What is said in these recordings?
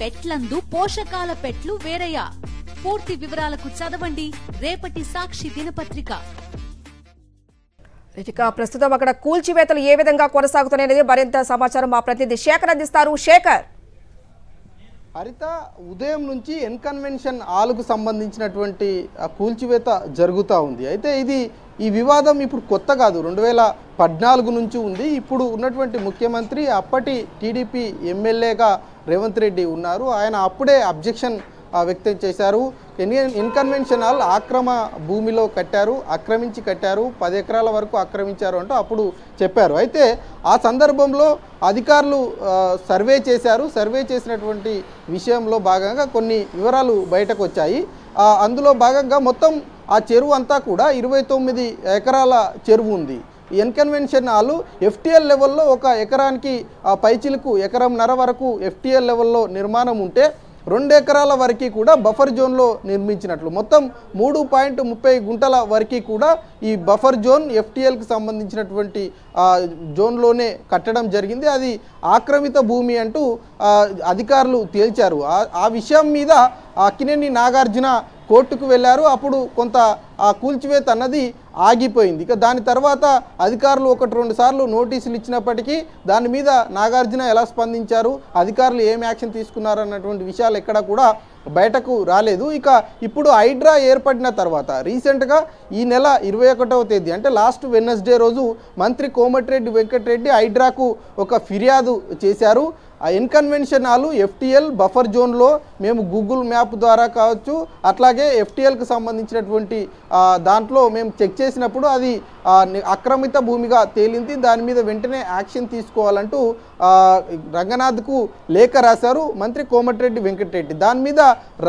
పెట్లందు పోషకాల పెట్లు వేరయ్యా. పూర్తి వివరాలకు చదవండి రేపటి సాక్షి దినపత్రిక. ప్రస్తుతం అక్కడ కూల్చివేతలు ఏ విధంగా కొనసాగుతున్నాయనేది మరింత సమాచారం మా ప్రతినిధి శేఖర్ అందిస్తారు. శేఖర్, హరిత, ఉదయం నుంచి ఎన్కన్వెన్షన్ హాల్కు సంబంధించినటువంటి కూల్చివేత జరుగుతూ ఉంది. అయితే ఈ వివాదం ఇప్పుడు కొత్త కాదు, 2014 నుంచి ఉంది. ఇప్పుడు ఉన్నటువంటి ముఖ్యమంత్రి అప్పటి టీడీపీ ఎమ్మెల్యేగా రేవంత్ రెడ్డి ఉన్నారు. ఆయన అప్పుడే అబ్జెక్షన్ వ్యక్తం చేశారు. ఇన్కన్వెన్షన్ హాల్ ఆక్రమ భూమిలో ఆక్రమించి కట్టారు, 10 ఎకరాల వరకు ఆక్రమించారు అంటూ అప్పుడు చెప్పారు. అయితే ఆ సందర్భంలో అధికారులు సర్వే చేశారు. సర్వే చేసినటువంటి విషయంలో భాగంగా కొన్ని వివరాలు బయటకు వచ్చాయి. అందులో భాగంగా మొత్తం ఆ చెరువు అంతా కూడా 29 ఎకరాల చెరువు ఉంది. ఈ ఎన్కన్వెన్షన్ హాల్ ఎఫ్టీఎల్ లెవెల్లో ఒక ఎకరానికి పైచిలకు ఎకరంన్నర వరకు ఎఫ్టీఎల్ లెవెల్లో నిర్మాణం ఉంటే 2 ఎకరాల వరకు కూడా బఫర్ జోన్లో నిర్మించినట్లు, మొత్తం 3.30 గుంటల వరకు కూడా ఈ బఫర్ జోన్ ఎఫ్టీఎల్కి సంబంధించినటువంటి జోన్లోనే కట్టడం జరిగింది. అది ఆక్రమిత భూమి అంటూ అధికారులు తేల్చారు. ఆ విషయం మీద అక్కినేని నాగార్జున కోర్టుకు వెళ్ళారు. అప్పుడు కొంత ఆ కూల్చివేత అన్నది ఆగిపోయింది. ఇక దాని తర్వాత అధికారులు 1-2 సార్లు నోటీసులు ఇచ్చినప్పటికీ దాని మీద నాగార్జున ఎలా స్పందించారు, అధికారులు ఏం యాక్షన్ తీసుకున్నారు అన్నటువంటి విషయాలు ఎక్కడ కూడా బయటకు రాలేదు. ఇక ఇప్పుడు హైడ్రా ఏర్పడిన తర్వాత రీసెంట్గా ఈ నెల 21వ తేదీ అంటే లాస్ట్ వెడ్నెస్డే రోజు మంత్రి కోమటిరెడ్డి వెంకటరెడ్డి హైడ్రాకు ఒక ఫిర్యాదు చేశారు. ఆ ఇన్కన్వెన్షన్ హాల్ ఎఫ్టీఎల్ బఫర్ జోన్లో మేము గూగుల్ మ్యాప్ ద్వారా కావచ్చు, అట్లాగే ఎఫ్టీఎల్కి సంబంధించినటువంటి దాంట్లో మేము చెక్ చేసినప్పుడు అది ఆక్రమిత భూమిగా తేలింది. దాని మీద వెంటనే యాక్షన్ తీసుకోవాలంటూ రంగనాథ్కు లేఖ రాశారు మంత్రి కోమటిరెడ్డి వెంకటరెడ్డి. దాని మీద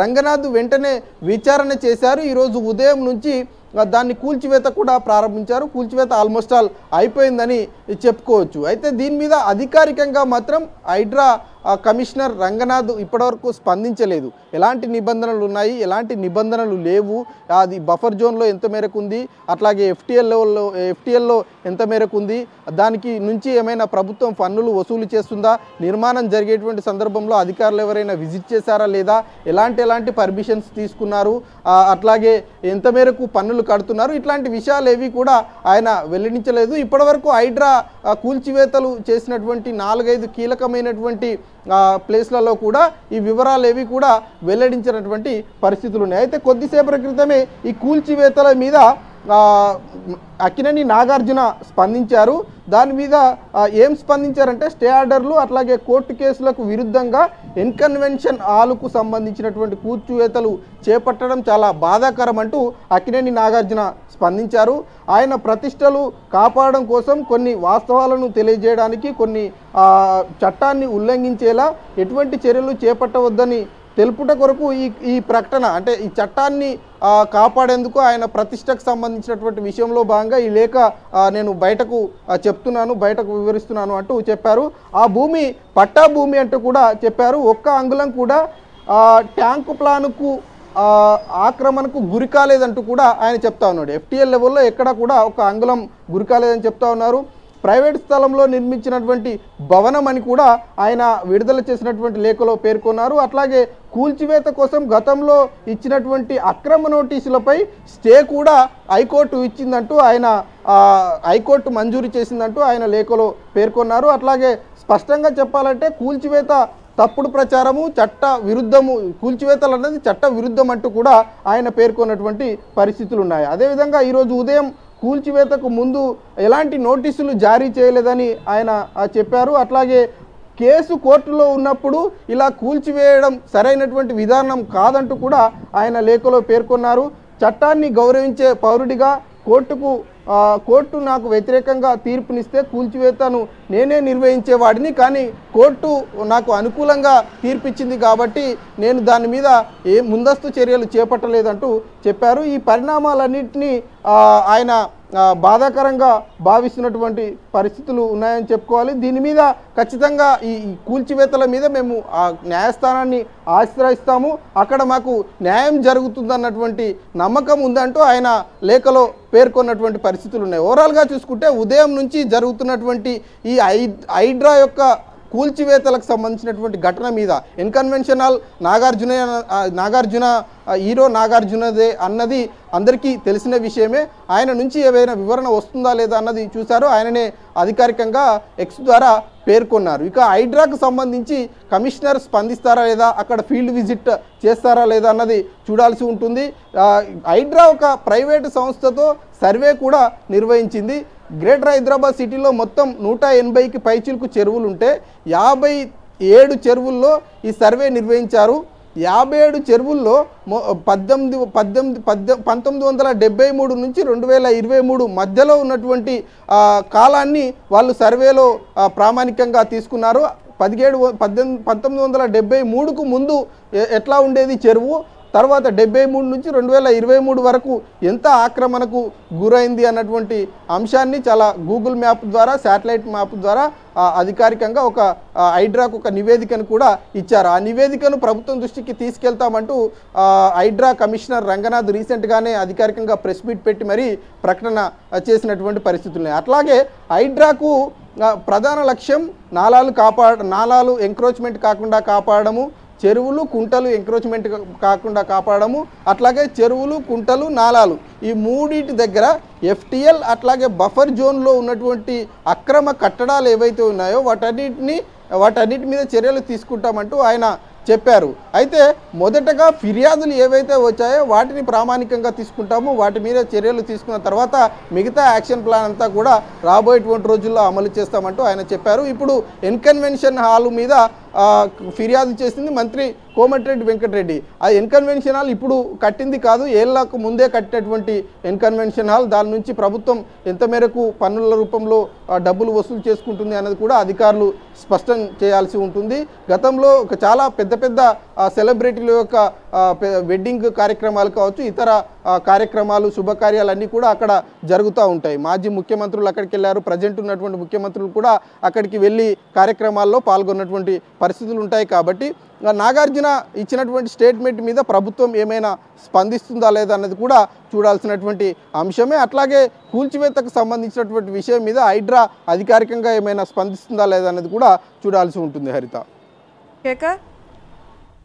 రంగనాథ్ వెంటనే విచారణ చేశారు. ఈరోజు ఉదయం నుంచి దాన్ని కూల్చివేత కూడా ప్రారంభించారు. కూల్చివేత ఆల్మోస్ట్ ఆల్ అయిపోయిందని చెప్పుకోవచ్చు. అయితే దీని మీద అధికారికంగా మాత్రం హైడ్రా కమిషనర్ రంగనాథ్ ఇప్పటివరకు స్పందించలేదు. ఎలాంటి నిబంధనలు ఉన్నాయి, ఎలాంటి నిబంధనలు లేవు, అది బఫర్ జోన్లో ఎంత మేరకు ఉంది, అట్లాగే ఎఫ్టీఎల్లో ఎంత మేరకు ఉంది, దానికి నుంచి ఏమైనా ప్రభుత్వం పన్నులు వసూలు చేస్తుందా, నిర్మాణం జరిగేటువంటి సందర్భంలో అధికారులు ఎవరైనా విజిట్ చేశారా లేదా, ఎలాంటి పర్మిషన్స్ తీసుకున్నారు, అట్లాగే ఎంత మేరకు పన్నులు కడుతున్నారు, ఇట్లాంటి విషయాలు ఏవి కూడా ఆయన వెల్లడించలేదు. ఇప్పటివరకు హైడ్రా కూల్చివేతలు చేసినటువంటి 4-5 కీలకమైనటువంటి ప్లేస్లలో కూడా ఈ వివరాలు ఏవి కూడా వెల్లడించినటువంటి పరిస్థితులు ఉన్నాయి. అయితే కొద్దిసేపటి క్రితమే ఈ కూల్చివేతల మీద అక్కినేని నాగార్జున స్పందించారు. దాని మీద ఏం స్పందించారంటే స్టే ఆర్డర్లు అట్లాగే కోర్టు కేసులకు విరుద్ధంగా ఎన్కన్వెన్షన్ హాల్కు సంబంధించినటువంటి కూల్చివేతలు చేపట్టడం చాలా బాధాకరం అంటూ అక్కినేని నాగార్జున స్పందించారు. ఆయన ప్రతిష్టలు కాపాడడం కోసం కొన్ని వాస్తవాలను తెలియజేయడానికి, కొన్ని చట్టాన్ని ఉల్లంఘించేలా ఎటువంటి చర్యలు చేపట్టవద్దని తెలుపుట కొరకు ఈ ప్రకటన, అంటే ఈ చట్టాన్ని కాపాడేందుకు ఆయన ప్రతిష్టకు సంబంధించినటువంటి విషయంలో భాగంగా ఈ లేఖ నేను బయటకు చెప్తున్నాను, బయటకు వివరిస్తున్నాను అంటూ చెప్పారు. ఆ భూమి పట్టా భూమి అంటూ కూడా చెప్పారు. ఒక్క అంగుళం కూడా ట్యాంకు ప్లాన్కు ఆక్రమణకు గురి కాలేదంటూ కూడా ఆయన చెప్తా ఉన్నాడు. ఎఫ్టీఎల్ లెవెల్లో ఎక్కడ కూడా ఒక అంగుళం గురి కాలేదని చెప్తా ఉన్నారు. ప్రైవేట్ స్థలంలో నిర్మించినటువంటి భవనం అని కూడా ఆయన విడుదల చేసినటువంటి లేఖలో పేర్కొన్నారు. అట్లాగే కూల్చివేత కోసం గతంలో ఇచ్చినటువంటి అక్రమ నోటీసులపై స్టే కూడా హైకోర్టు ఇచ్చిందంటూ హైకోర్టు మంజూరు చేసిందంటూ ఆయన లేఖలో పేర్కొన్నారు. అట్లాగే స్పష్టంగా చెప్పాలంటే కూల్చివేత తప్పుడు ప్రచారము, చట్ట విరుద్ధము, కూల్చివేతలు అన్నది చట్ట విరుద్ధం అంటూ కూడా ఆయన పేర్కొన్నటువంటి పరిస్థితులు ఉన్నాయి. అదేవిధంగా ఈరోజు ఉదయం కూల్చివేతకు ముందు ఎలాంటి నోటీసులు జారీ చేయలేదని ఆయన చెప్పారు. అట్లాగే కేసు కోర్టులో ఉన్నప్పుడు ఇలా కూల్చివేయడం సరైనటువంటి విధానం కాదంటూ కూడా ఆయన లేఖలో పేర్కొన్నారు. చట్టాన్ని గౌరవించే పౌరుడిగా కోర్టు నాకు వ్యతిరేకంగా తీర్పునిస్తే కూల్చివేతను నేనే నిర్వహించేవాడిని, కానీ కోర్టు నాకు అనుకూలంగా తీర్పిచ్చింది కాబట్టి నేను దాని మీద ముందస్తు చర్యలు చేపట్టలేదంటూ చెప్పారు. ఈ పరిణామాలన్నింటినీ ఆయన బాధాకరంగా భావిస్తున్నటువంటి పరిస్థితులు ఉన్నాయని చెప్పుకోవాలి. దీని మీద ఖచ్చితంగా ఈ కూల్చివేతల మీద మేము న్యాయస్థానాన్ని ఆశ్రయిస్తాము, అక్కడ మాకు న్యాయం జరుగుతుందన్నటువంటి నమ్మకం ఉందంటూ ఆయన లేఖలో పేర్కొన్నటువంటి పరిస్థితులు ఉన్నాయి. ఓవరాల్గా చూసుకుంటే ఉదయం నుంచి జరుగుతున్నటువంటి ఈ హైడ్రా యొక్క కూల్చివేతలకు సంబంధించినటువంటి ఘటన మీద ఇన్కన్వెన్షనల్ నాగార్జున హీరో నాగార్జునదే అన్నది అందరికీ తెలిసిన విషయమే. ఆయన నుంచి ఏవైనా వివరణ వస్తుందా లేదా అన్నది చూశారు. ఆయననే అధికారికంగా ఎక్స్ ద్వారా పేర్కొన్నారు. ఇక హైడ్రాకు సంబంధించి కమిషనర్ స్పందిస్తారా లేదా, అక్కడ ఫీల్డ్ విజిట్ చేస్తారా లేదా అన్నది చూడాల్సి ఉంటుంది. హైడ్రా ఒక ప్రైవేటు సంస్థతో సర్వే కూడా నిర్వహించింది. గ్రేటర్ హైదరాబాద్ సిటీలో మొత్తం 180కి పైచిలుకు చెరువులు ఉంటే 57 చెరువుల్లో ఈ సర్వే నిర్వహించారు. 57 చెరువుల్లో 1973 నుంచి 2023 మధ్యలో ఉన్నటువంటి కాలాన్ని వాళ్ళు సర్వేలో ప్రామాణికంగా తీసుకున్నారు. 1973కు ముందు ఎట్లా ఉండేది చెరువు, తర్వాత 73 నుంచి 2023 వరకు ఎంత ఆక్రమణకు గురైంది అన్నటువంటి అంశాన్ని చాలా గూగుల్ మ్యాప్ ద్వారా, శాటిలైట్ మ్యాప్ ద్వారా అధికారికంగా ఒక హైడ్రాకు ఒక నివేదికను కూడా ఇచ్చారు. ఆ నివేదికను ప్రభుత్వం దృష్టికి తీసుకెళ్తామంటూ హైడ్రా కమిషనర్ రంగనాథ్ రీసెంట్గానే అధికారికంగా ప్రెస్ మీట్ పెట్టి మరీ ప్రకటన చేసినటువంటి పరిస్థితులు. అట్లాగే హైడ్రాకు ప్రధాన లక్ష్యం నాలాలు ఎంక్రోచ్మెంట్ కాకుండా కాపాడము, చెరువులు కుంటలు ఎంక్రోచ్మెంట్ కాకుండా కాపాడము, అట్లాగే చెరువులు కుంటలు నాలాలు ఈ మూడింటి దగ్గర FTL అట్లాగే బఫర్ జోన్లో ఉన్నటువంటి అక్రమ కట్టడాలు ఏవైతే ఉన్నాయో వాటన్నిటి మీద చర్యలు తీసుకుంటామంటూ ఆయన చెప్పారు. అయితే మొదటగా ఫిర్యాదులు ఏవైతే వచ్చాయో వాటిని ప్రామాణికంగా తీసుకుంటాము, వాటి మీద చర్యలు తీసుకున్న తర్వాత మిగతా యాక్షన్ ప్లాన్ అంతా కూడా రాబోయేటువంటి రోజుల్లో అమలు చేస్తామంటూ ఆయన చెప్పారు. ఇప్పుడు ఇన్కన్వెన్షన్ హాల్ మీద ఫిర్యాదు చేసింది మంత్రి కోమటిరెడ్డి వెంకటరెడ్డి. ఆ ఇన్కన్వెన్షన్ హాల్ ఇప్పుడు కట్టింది కాదు, ఏళ్లకు ముందే కట్టినటువంటి ఇన్కన్వెన్షన్ హాల్. దాని నుంచి ప్రభుత్వం ఎంత మేరకు పన్నుల రూపంలో డబ్బులు వసూలు చేసుకుంటుంది అన్నది కూడా అధికారులు స్పష్టం చేయాల్సి ఉంటుంది. గతంలో చాలా పెద్ద సెలబ్రిటీల యొక్క వెడ్డింగ్ కార్యక్రమాలు కావచ్చు, ఇతర కార్యక్రమాలు శుభకార్యాలన్నీ కూడా అక్కడ జరుగుతూ ఉంటాయి. మాజీ ముఖ్యమంత్రులు అక్కడికి వెళ్ళారు, ప్రజెంట్ ఉన్నటువంటి ముఖ్యమంత్రులు కూడా అక్కడికి వెళ్ళి కార్యక్రమాల్లో పాల్గొన్నటువంటి పరిస్థితులు ఉంటాయి. కాబట్టి నాగార్జున ఇచ్చినటువంటి స్టేట్మెంట్ మీద ప్రభుత్వం ఏమైనా స్పందిస్తుందా లేదా అన్నది కూడా చూడాల్సినటువంటి అంశమే. అట్లాగే కూల్చివేతకు సంబంధించినటువంటి విషయం మీద హైడ్రా అధికారికంగా ఏమైనా స్పందిస్తుందా లేదా అన్నది కూడా చూడాల్సి ఉంటుంది. హరిత.